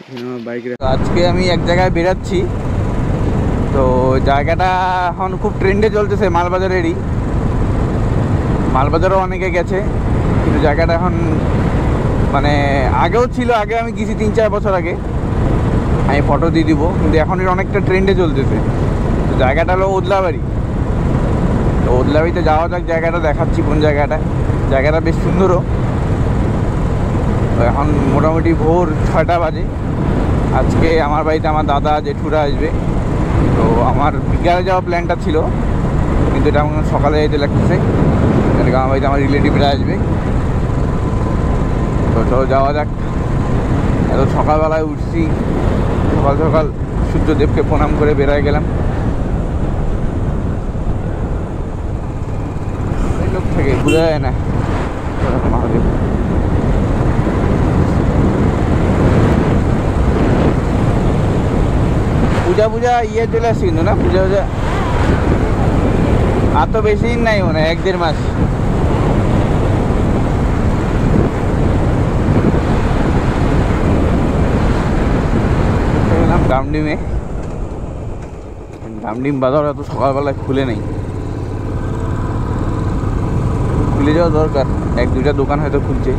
আজকে আমি এক জায়গায় বেরাচ্ছি, তো জায়গাটা এখন খুব ট্রেন্ডে চলতেছে, মালবাজারেরই। মালবাজারও অনেকে গেছে, কিন্তু জায়গাটা এখন মানে আগেও ছিল, আগে আমি গেছি 3-4 বছর আগে, আমি ফটো দিয়ে দিব, কিন্তু এখন এটা অনেকটা ট্রেন্ডে চলতেছে। তো জায়গাটা হলো ওদলাবাড়ি। তো ওদলাবাড়িতে যাওয়া যাক, জায়গাটা দেখাচ্ছি কোন জায়গাটা। জায়গাটা বেশ সুন্দরও। এখন মোটামুটি ভোর 6টা বাজে। আজকে আমার বাড়িতে আমার দাদা জেঠুরা আসবে, তো আমার বিকালে যাওয়ার প্ল্যানটা ছিল, কিন্তু এটা আমার সকালে যেতে লাগতেছে, আমার বাড়িতে আমার রিলেটিভরা আসবে। তো চলো যাওয়া যাক। এত সকালবেলায় উঠছি, সকাল সকাল সূর্যদেবকে প্রণাম করে বেরোয় গেলাম। এই লোক থেকে বোঝা যায় না। মহাদেব, পূজা ইয়ে চলে আসছে কিন্তু না, পূজা আর তো বেশি দিন নাই, মনে হয় 1-1.5 মাস। গেলাম ডামডিমে। ডামডিম বাজার এত সকালবেলায় খুলে নেই, খুলে যাওয়া দরকার। 1-2টা দোকান হয়তো খুলছে,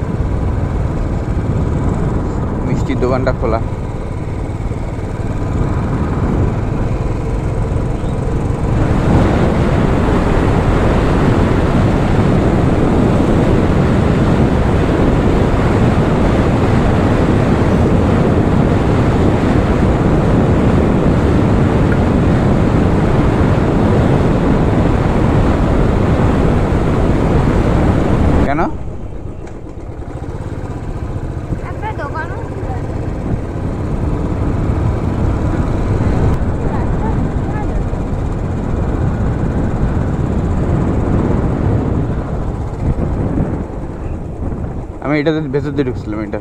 মিষ্টির দোকানটা খোলা। কেন? আমি এটাতে ভেতর দিয়ে ঢুকছিলাম। এটা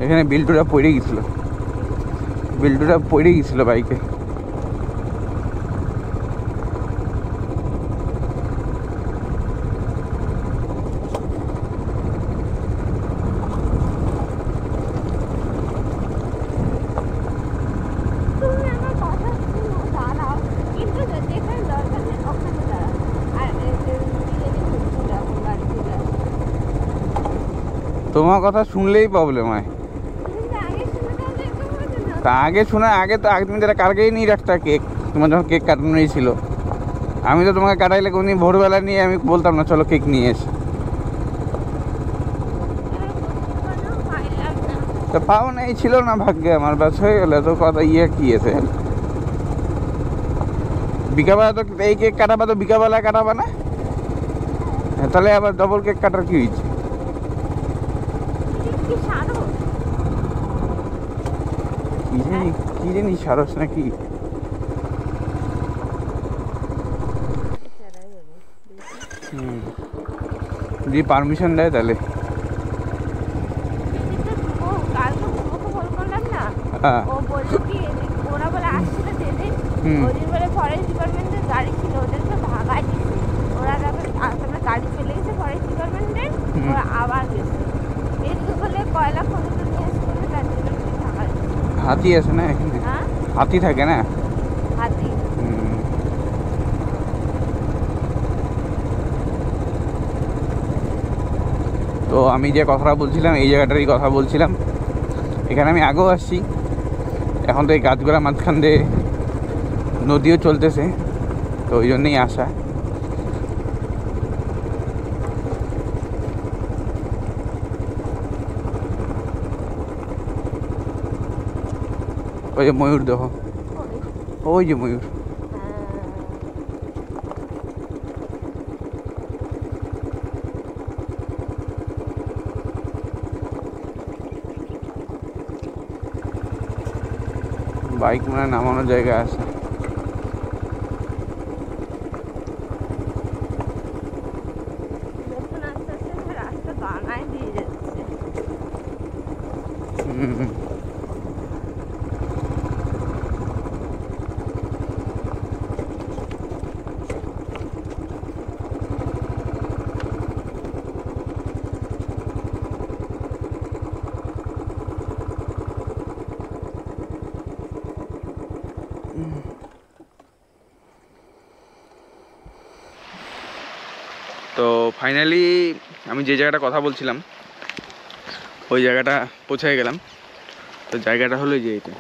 এখানে বিল্টুটা পড়ে গেছিল, বাইকে। তোমার কথা শুনলেই প্রবলেম হয়। তা আগে শোনা, আগে তো তুমি তারা কালকেই নিয়ে রাখতা কেক, তোমার যখন কেক কাটানো ছিল। আমি তো তোমাকে কাটাইলে কোনদিন ভোরবেলা নিয়ে আমি বলতাম না চলো কেক নিয়ে এসে। তো পাও নেই, ছিল না ভাগ্যে আমার, ব্যাস হয়ে গেলে তো কথা। কি আছে বিকাবেলা, তো এই কেক কাটাবা তো বিকাবেলা কাটাবা না? তাহলে আবার ডবল কেক কাটার কি হয়েছে? কি জানি সারস নাকি। যদি পারমিশন দেয় তাহলে। হাতি আছে না এখানে? হাতি থাকে না? তো আমি যে কথাটা বলছিলাম, এই জায়গাটারই কথা বলছিলাম। এখানে আমি আগেও আসছি, এখন তো এই গাছগুলোর মাঝখান দিয়ে নদীও চলতেছে, তো ওই জন্যই আসা। ওই যে ময়ূর দেখো, ওই যে ময়ূর। বাইক মানে নামানোর জায়গা আছে। তো ফাইনালি আমি যে জায়গাটা কথা বলছিলাম ওই জায়গাটা পৌঁছে গেলাম। তো জায়গাটা হলো যে এটা,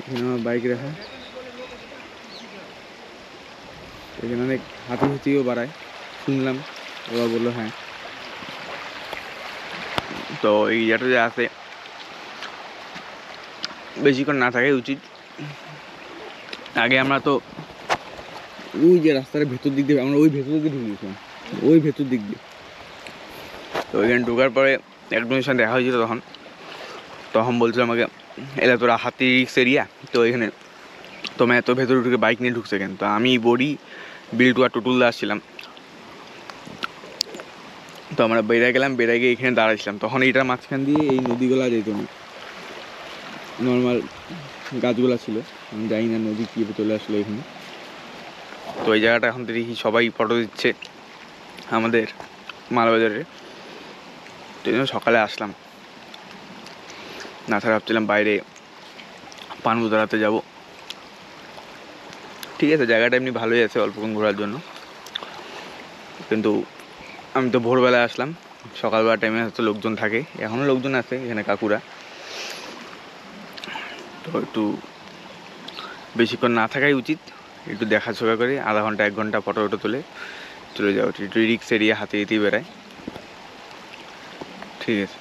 এখানে আমার বাইক রাখা। এখানে অনেক হাতি হাতিও বাড়ায় শুনলাম, ওরা বললো হ্যাঁ। তো এই জায়গাটা যে আছে বেশিক্ষণ না থাকাই উচিত। আগে আমরা তো ওই যে রাস্তার ভেতর দিক দিয়ে, আমরা ওই ভেতর দিকে ঢুকেছিলাম, ওই ভেতর দিক দিয়ে। তো ওইখানে ঢোকার পরে একজনের সাথে দেখা হয়েছিল, তখন বলছিল আমাকে এটা তোরা হাতি রিক্স এরিয়া, তো এখানে তোমার এত ভেতরে ঢুকে বাইক নিয়ে ঢুকছে কেন। তো আমি বড়ি বিল্টু আর টুটুল আসছিলাম, তো আমরা বেড়ে গেলাম, বেড়ে গিয়ে এখানে দাঁড়াইছিলাম। তখন এইটার মাঝখান দিয়ে এই নদীগুলা যেত না, নর্মাল গাছগুলা ছিল। আমি জানি না নদী কীভাবে চলে আসলো এখানে। তো এই জায়গাটা এখন দেখি সবাই ফটো দিচ্ছে আমাদের মালবাজারে, তো এই জন্য সকালে আসলাম। না ছাড়া ভাবছিলাম বাইরে পানবু দাঁড়াতে যাবো। ঠিক আছে, জায়গাটা এমনি ভালোই আছে অল্পক্ষণ ঘোরার জন্য, কিন্তু আমি তো ভোরবেলায় আসলাম, সকালবেলা টাইমে হয়তো লোকজন থাকে, এখনও লোকজন আছে এখানে কাকুরা। তো একটু বেশিক্ষণ না থাকাই উচিত, একটু দেখাশোনা করে আধা ঘন্টা 1 ঘন্টা ফটো তুলে চলে যাওয়া উচিত। একটু রিক্স এরিয়া হাতে বেড়ায়, ঠিক আছে।